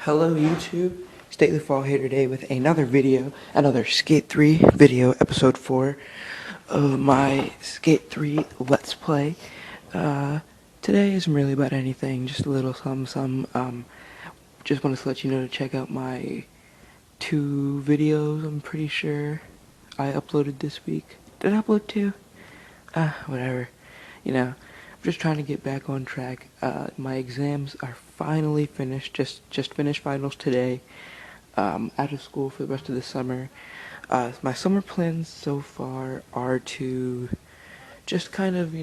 Hello YouTube, Stately Fall here today with another video, another Skate 3 video, episode 4 of my Skate 3 Let's Play. Today isn't really about anything, just a little some. Just wanted to let you know to check out my 2 videos, I'm pretty sure I uploaded this week. Did I upload 2? Whatever. I'm just trying to get back on track. My exams are finally finished. Just finished finals today. Out of school for the rest of the summer. My summer plans so far are to just kind of,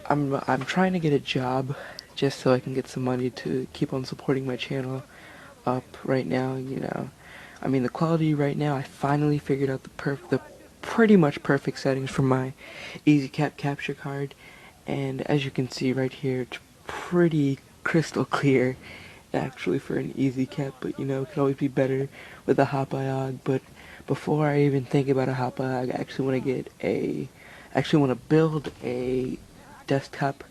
I'm trying to get a job just so I can get some money to keep on supporting my channel up right now. The quality right now, I finally figured out the pretty much perfect settings for my EasyCap capture card, and as you can see right here, it's pretty crystal clear actually for an EasyCap, but it could always be better with a hot biog. But before I even think about a hot biog, I actually want to build a desktop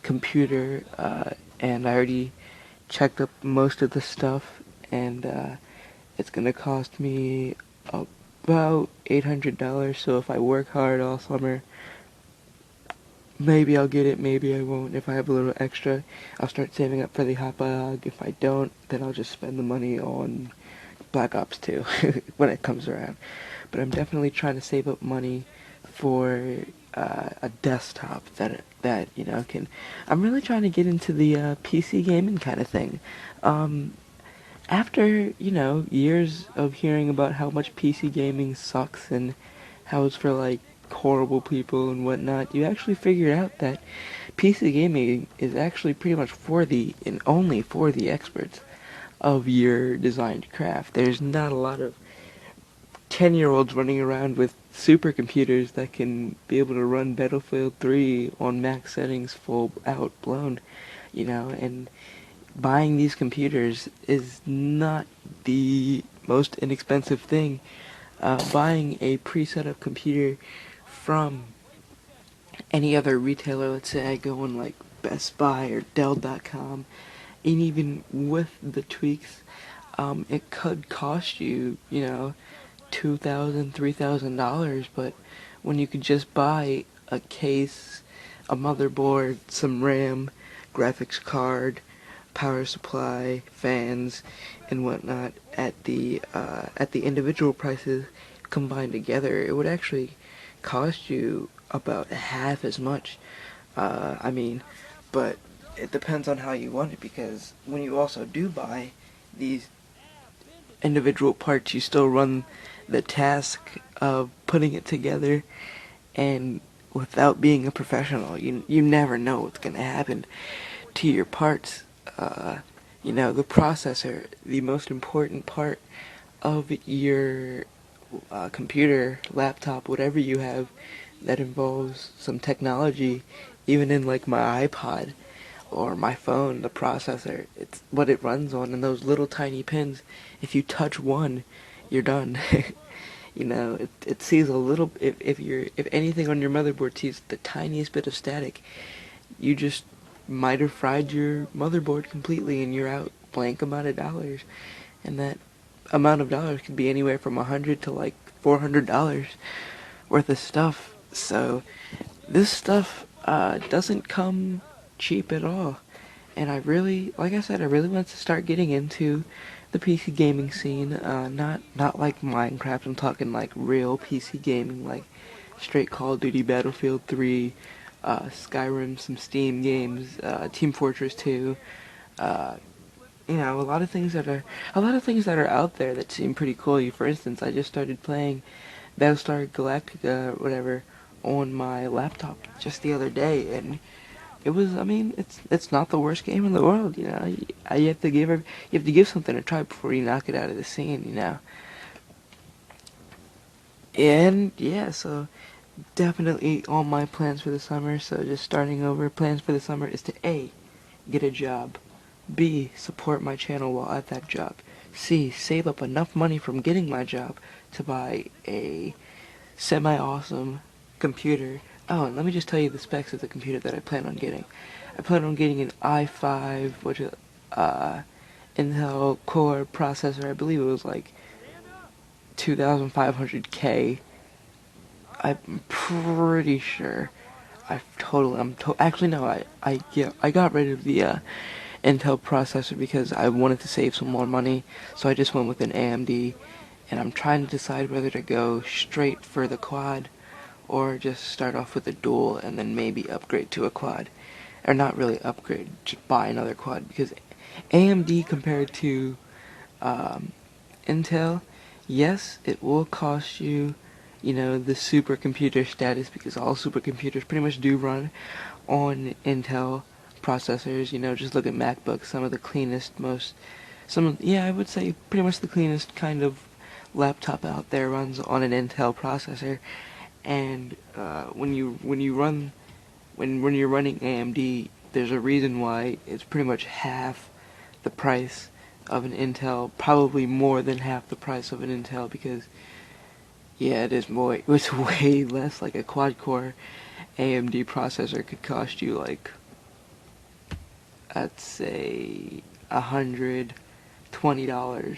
computer, and I already checked up most of the stuff, and it's gonna cost me about $800, so if I work hard all summer, maybe I'll get it, maybe I won't. If I have a little extra, I'll start saving up for the hot biog. If I don't, then I'll just spend the money on Black Ops 2 when it comes around. But I'm definitely trying to save up money for a desktop that can. I'm really trying to get into the PC gaming kind of thing. After years of hearing about how much PC gaming sucks and how it's for like horrible people and whatnot, you actually figure out that PC gaming is actually pretty much for the and only for the experts of your designed craft. There's not a lot of 10-year-olds running around with supercomputers that can be able to run Battlefield 3 on max settings full out blown, and buying these computers is not the most inexpensive thing. Buying a pre-set up computer from any other retailer, let's say I go on like Best Buy or Dell.com, and even with the tweaks, it could cost you, $2,000, $3,000, but when you could just buy a case, a motherboard, some RAM, graphics card, power supply, fans, and whatnot at the individual prices combined together, it would actually cost you about half as much. But it depends on how you want it, because when you also do buy these individual parts, you still run the task of putting it together, and without being a professional, you never know what's going to happen to your parts. The processor, the most important part of your computer, laptop, whatever you have that involves some technology, even in like my iPod or my phone, the processor, it's what it runs on, and those little tiny pins, if you touch one, you're done. It sees a little, if anything on your motherboard sees the tiniest bit of static, you just might have fried your motherboard completely, and you're out blank amount of dollars. And that amount of dollars could be anywhere from $100 to like $400 worth of stuff. So this stuff doesn't come cheap at all. And I really, like I said, I really want to start getting into the PC gaming scene. Not like Minecraft. I'm talking like real PC gaming, like straight Call of Duty, Battlefield 3, Skyrim, some Steam games, Team Fortress 2, a lot of things that are out there that seem pretty cool. For instance, I just started playing Battlestar Galactica, whatever, on my laptop just the other day, and it was, it's not the worst game in the world. You have to give something a try before you knock it out of the scene, And yeah, so definitely all my plans for the summer. So just starting over, plans for the summer is to A, get a job, B, support my channel while at that job, C, save up enough money from getting my job to buy a semi-awesome computer. Oh, and let me just tell you the specs of the computer that I plan on getting. I plan on getting an i5, which Intel Core processor. I believe it was like 2,500K. I'm pretty sure. Actually no, I got rid of the Intel processor because I wanted to save some more money, so I just went with an AMD, and I'm trying to decide whether to go straight for the quad or just start off with a dual and then maybe upgrade to a quad. Or not really upgrade, just buy another quad, because AMD compared to Intel, yes, it will cost you, the supercomputer status, because all supercomputers pretty much do run on Intel processors. Just look at MacBooks, some of the cleanest, I would say pretty much the cleanest kind of laptop out there runs on an Intel processor. And when you're running AMD, there's a reason why it's pretty much half the price of an Intel, probably more than half the price of an Intel, because it's way less. Like a quad core AMD processor could cost you like, I'd say, $120,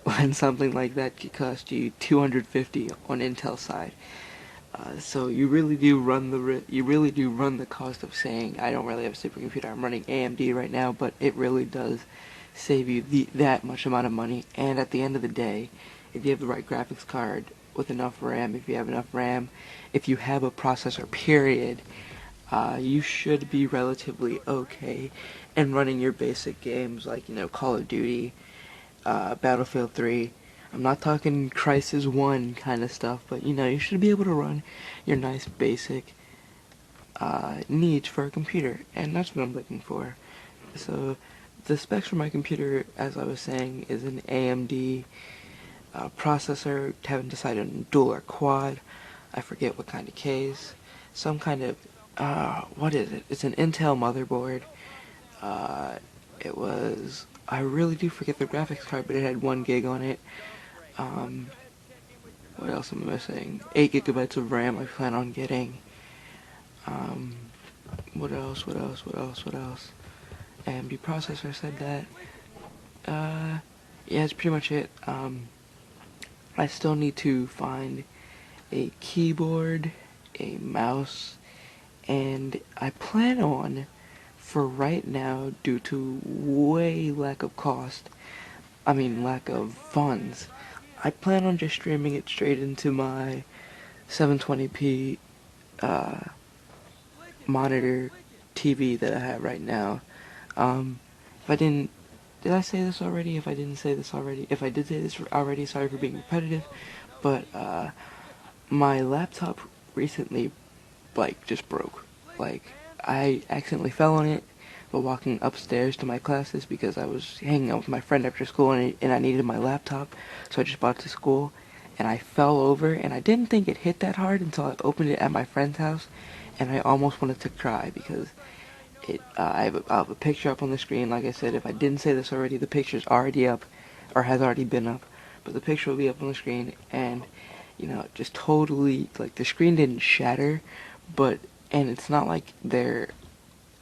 when something like that could cost you $250 on Intel side. So you really do run the cost of saying, I don't really have a supercomputer, I'm running AMD right now, but it really does save you that much amount of money. And at the end of the day, if you have the right graphics card with enough RAM, if you have enough RAM, if you have a processor, period, you should be relatively okay in running your basic games like, Call of Duty, Battlefield 3. I'm not talking Crisis 1 kind of stuff, but you should be able to run your nice basic needs for a computer, and that's what I'm looking for. So the specs for my computer, as I was saying, is an AMD processor. Haven't decided on dual or quad. I forget what kind of case. Some kind of what is it? It's an Intel motherboard. I really do forget the graphics card, but it had 1 gig on it. What else am I missing? 8 gigabytes of RAM I plan on getting. What else? AMD processor, said that. That's pretty much it. I still need to find a keyboard, a mouse, and I plan on, for right now, due to lack of funds, I plan on just streaming it straight into my 720p monitor TV that I have right now. Did I say this already? If I didn't say this already, if I did say this already, sorry for being repetitive, but my laptop recently, just broke. I accidentally fell on it while walking upstairs to my classes because I was hanging out with my friend after school, and I needed my laptop, so I just brought it to school, and I fell over, and I didn't think it hit that hard until I opened it at my friend's house, and I almost wanted to cry because I have a picture up on the screen. Like I said, if I didn't say this already, the picture's already up, or has already been up, but the picture will be up on the screen, and just totally, the screen didn't shatter, and it's not like they're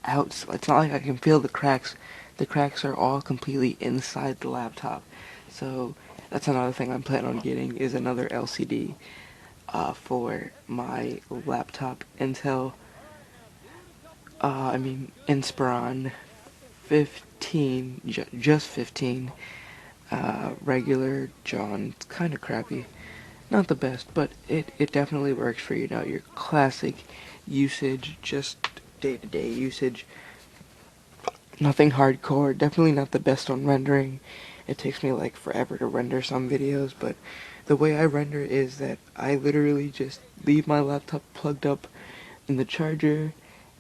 out, it's not like I can feel the cracks. The cracks are all completely inside the laptop. So that's another thing I'm planning on getting, is another LCD for my laptop. Inspiron 15, just 15, regular John. It's kind of crappy. Not the best, but it definitely works for, your classic usage, just day-to-day usage. Nothing hardcore, definitely not the best on rendering. It takes me forever to render some videos, but the way I render is that I literally just leave my laptop plugged up in the charger,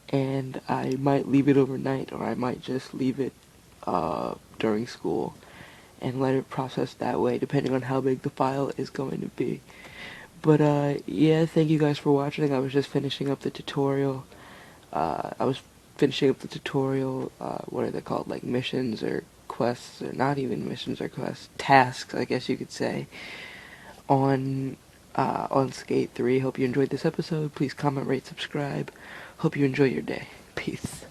and I might leave it overnight, or I might just leave it during school and let it process that way, depending on how big the file is going to be. But thank you guys for watching. I was just finishing up the tutorial. What are they called, missions or quests, or not even missions or quests, tasks, I guess you could say, on Skate 3. Hope you enjoyed this episode. Please comment, rate, subscribe. Hope you enjoy your day. Peace.